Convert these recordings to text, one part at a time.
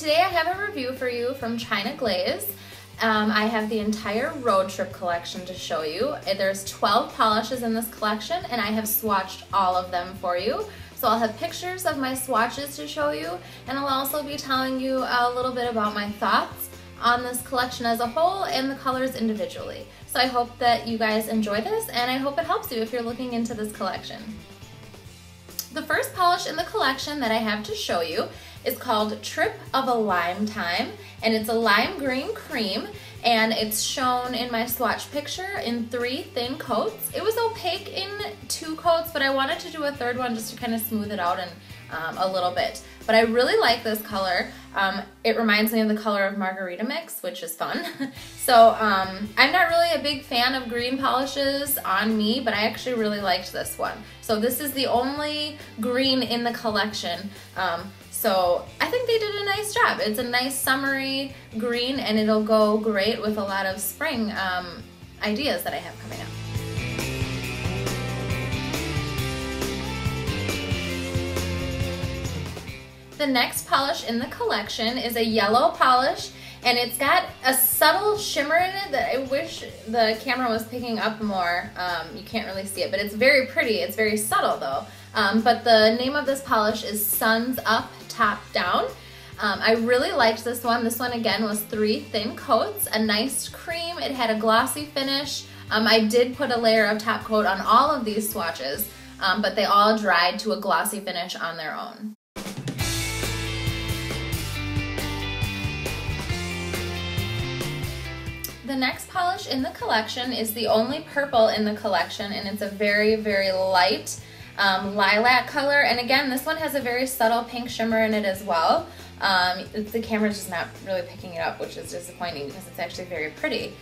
Today I have a review for you from China Glaze. I have the entire road trip collection to show you. There's 12 polishes in this collection and I have swatched all of them for you. So I'll have pictures of my swatches to show you, and I'll also be telling you a little bit about my thoughts on this collection as a whole and the colors individually. So I hope that you guys enjoy this, and I hope it helps you if you're looking into this collection. The first polish in the collection that I have to show you is called Trip of a Lime Time, and it's a lime green cream, and it's shown in my swatch picture in 3 thin coats. It was opaque in 2 coats, but I wanted to do a 3rd one just to kind of smooth it out and a little bit. But I really like this color. It reminds me of the color of Margarita Mix, which is fun. So I'm not really a big fan of green polishes on me, but I actually really liked this one. So this is the only green in the collection. So I think they did a nice job. It's a nice summery green, and it'll go great with a lot of spring ideas that I have coming up. The next polish in the collection is a yellow polish, and it's got a subtle shimmer in it that I wish the camera was picking up more. You can't really see it, but it's very pretty. It's very subtle though. But the name of this polish is Suns Up, Top Down. I really liked this one. This one again was 3 thin coats, a nice cream. It had a glossy finish. I did put a layer of top coat on all of these swatches, but they all dried to a glossy finish on their own. The next polish in the collection is the only purple in the collection, and it's a very, very light lilac color. And again, this one has a very subtle pink shimmer in it as well. The camera's just not really picking it up, which is disappointing because it's actually very pretty.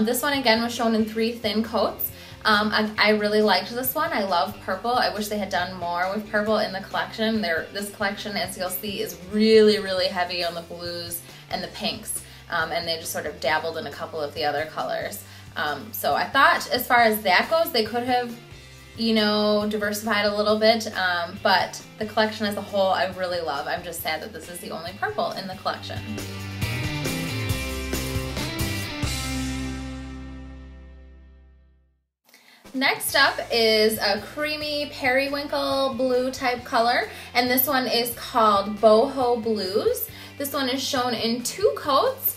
This one again was shown in 3 thin coats. I really liked this one. I love purple. I wish they had done more with purple in the collection. This collection, as you'll see, is really, really heavy on the blues and the pinks. And they just sort of dabbled in a couple of the other colors. So I thought as far as that goes, they could have, you know, diversified a little bit, but the collection as a whole I really love. I'm just sad that this is the only purple in the collection. Next up is a creamy periwinkle blue type color, and this one is called Boho Blues. This one is shown in 2 coats.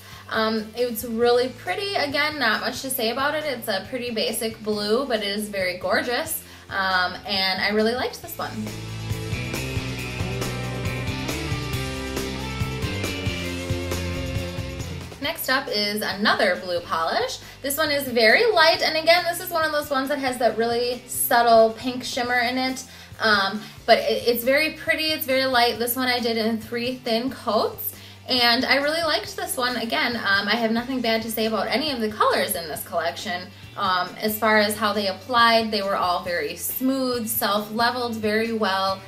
It's really pretty. Again, not much to say about it. It's a pretty basic blue, but it is very gorgeous, and I really liked this one. Next up is another blue polish. This one is very light, and again, this is one of those ones that has that really subtle pink shimmer in it, but it's very pretty. It's very light. This one I did in 3 thin coats. And I really liked this one. Again, I have nothing bad to say about any of the colors in this collection. As far as how they applied, they were all very smooth, self-leveled very well,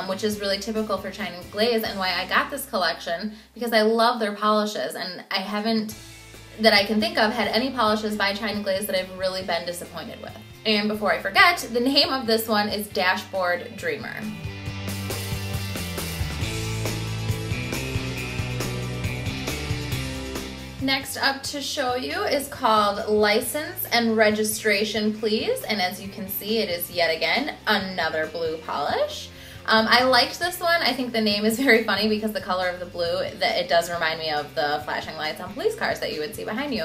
which is really typical for China Glaze and why I got this collection, because I love their polishes, and I haven't, that I can think of, had any polishes by China Glaze that I've really been disappointed with. And before I forget, the name of this one is Dashboard Dreamer. Next up to show you is called License and Registration Please, and as you can see, it is yet again another blue polish. I liked this one. I think the name is very funny because the color of the blue, that it does remind me of the flashing lights on police cars that you would see behind you.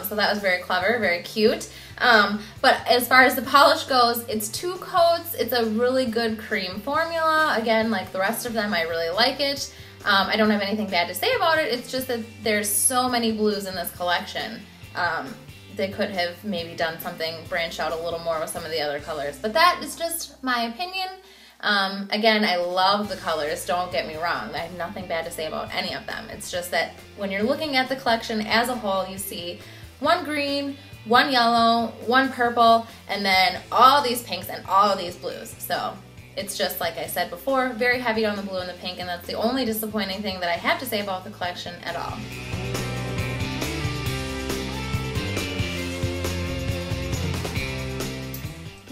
So that was very clever, very cute. But as far as the polish goes, it's 2 coats. It's a really good cream formula. Again, like the rest of them, I really like it. I don't have anything bad to say about it. It's just that there's so many blues in this collection. They could have maybe done something, branched out a little more with some of the other colors. But that is just my opinion. Again, I love the colors, don't get me wrong. I have nothing bad to say about any of them. It's just that when you're looking at the collection as a whole, you see 1 green, 1 yellow, 1 purple, and then all these pinks and all of these blues. So it's just, like I said before, very heavy on the blue and the pink, and that's the only disappointing thing that I have to say about the collection at all.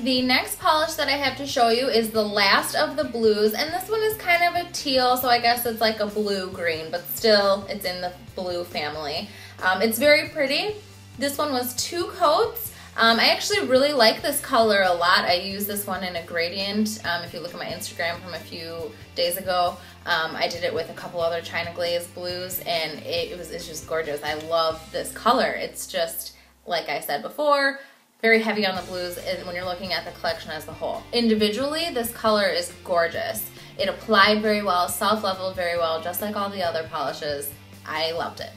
The next polish that I have to show you is the last of the blues, and this one is kind of a teal, so I guess it's like a blue-green, but still it's in the blue family. It's very pretty. This one was 2 coats. I actually really like this color a lot. I use this one in a gradient. If you look at my Instagram from a few days ago, I did it with a couple other China Glaze blues, and it's just gorgeous. I love this color. It's just, like I said before, very heavy on the blues when you're looking at the collection as a whole. Individually, this color is gorgeous. It applied very well, self-leveled very well, just like all the other polishes. I loved it.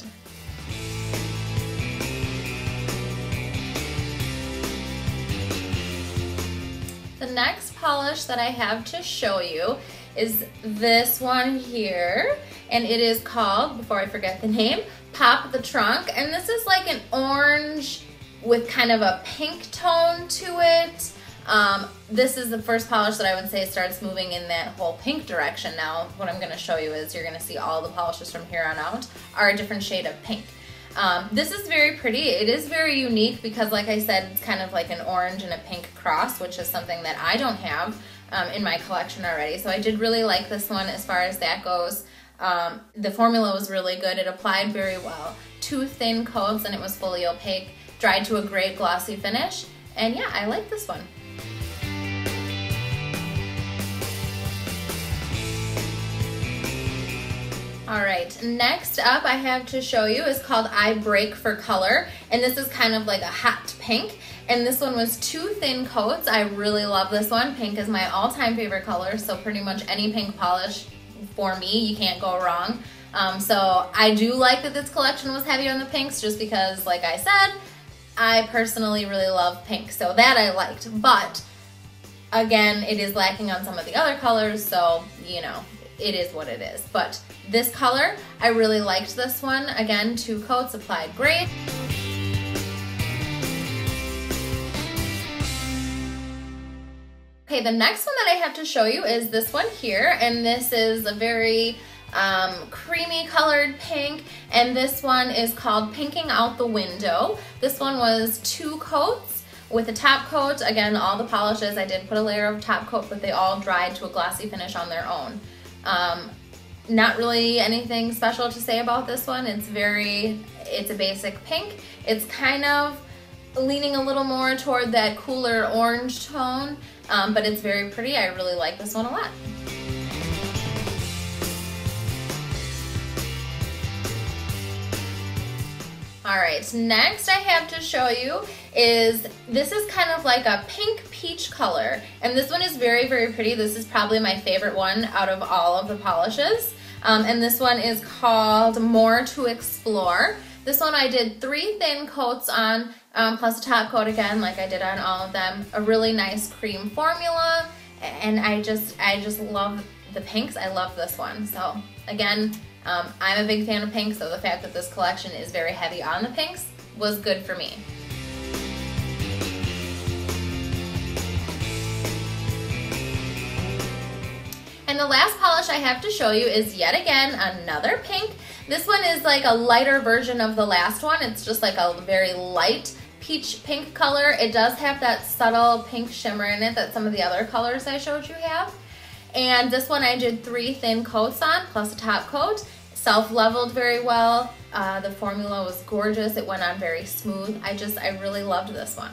The next polish that I have to show you is this one here, and it is called, before I forget the name, Pop the Trunk, and this is like an orange with kind of a pink tone to it. This is the first polish that I would say starts moving in that whole pink direction. Now, what I'm gonna show you is you're gonna see all the polishes from here on out are a different shade of pink. This is very pretty. It is very unique because, like I said, it's kind of like an orange and a pink cross, which is something that I don't have in my collection already. So I did really like this one as far as that goes. The formula was really good. It applied very well. 2 thin coats and it was fully opaque. Dried to a great glossy finish. And yeah, I like this one. Alright, next up I have to show you is called I Break for Color, and this is kind of like a hot pink, and this one was 2 thin coats. I really love this one. Pink is my all-time favorite color, so pretty much any pink polish for me, you can't go wrong. So I do like that this collection was heavy on the pinks just because, like I said, I personally really love pink, so that I liked, but again, it is lacking on some of the other colors, so you know, it is what it is. But this color, I really liked this one. Again, 2 coats, applied great. Okay, the next one that I have to show you is this one here, and this is a very creamy colored pink, and this one is called Pinking Out the Window. This one was 2 coats with a top coat. Again, all the polishes, I did put a layer of top coat, but they all dried to a glossy finish on their own. Not really anything special to say about this one. It's a basic pink. It's kind of leaning a little more toward that cooler orange tone, but it's very pretty. I really like this one a lot. Alright, next I have to show you is, this is kind of like a pink peach color, and this one is very, very pretty. This is probably my favorite one out of all of the polishes, and this one is called More to Explore. This one I did 3 thin coats on, plus a top coat again, like I did on all of them. A really nice cream formula, and I just love the pinks. I love this one. So again, I'm a big fan of pink, so the fact that this collection is very heavy on the pinks was good for me. And the last polish I have to show you is yet again another pink. This one is like a lighter version of the last one. It's just like a very light peach pink color. It does have that subtle pink shimmer in it that some of the other colors I showed you have. And this one I did 3 thin coats on, plus a top coat. Self-leveled very well. The formula was gorgeous. It went on very smooth. I really loved this one.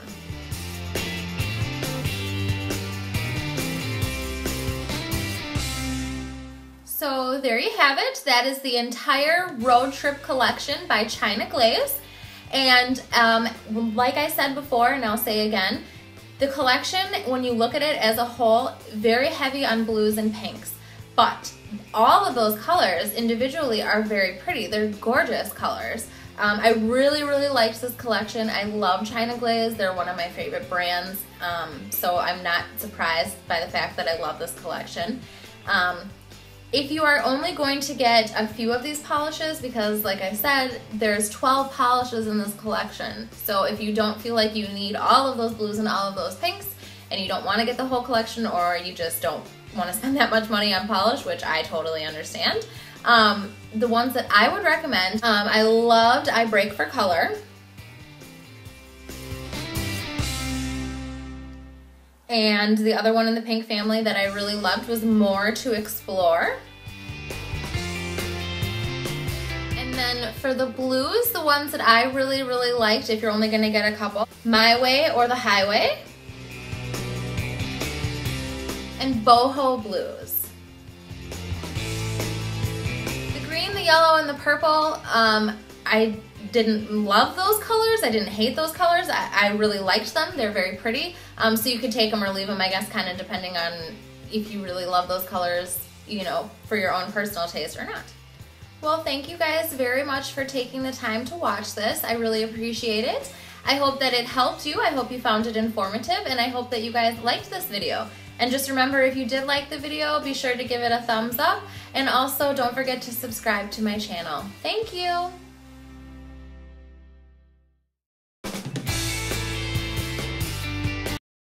So there you have it. That is the entire road trip collection by China Glaze. And like I said before, and I'll say again, the collection, when you look at it as a whole, very heavy on blues and pinks. But all of those colors individually are very pretty. They're gorgeous colors. I really, really liked this collection. I love China Glaze. They're one of my favorite brands. So I'm not surprised by the fact that I love this collection. If you are only going to get a few of these polishes, because like I said, there's 12 polishes in this collection. So if you don't feel like you need all of those blues and all of those pinks, and you don't want to get the whole collection, or you just don't want to spend that much money on polish, which I totally understand, the ones that I would recommend, I loved I Break for Color. And the other one in the pink family that I really loved was More to Explore. And then for the blues, the ones that I really liked, if you're only gonna get a couple, My Way or the Highway, and Boho Blues. The green, the yellow, and the purple, I didn't love those colors. I didn't hate those colors. I really liked them. They're very pretty. So you could take them or leave them, I guess, kind of depending on if you really love those colors, you know, for your own personal taste or not. Well, thank you guys very much for taking the time to watch this. I really appreciate it. I hope that it helped you. I hope you found it informative, and I hope that you guys liked this video. And just remember, if you did like the video, be sure to give it a thumbs up, and also don't forget to subscribe to my channel. Thank you.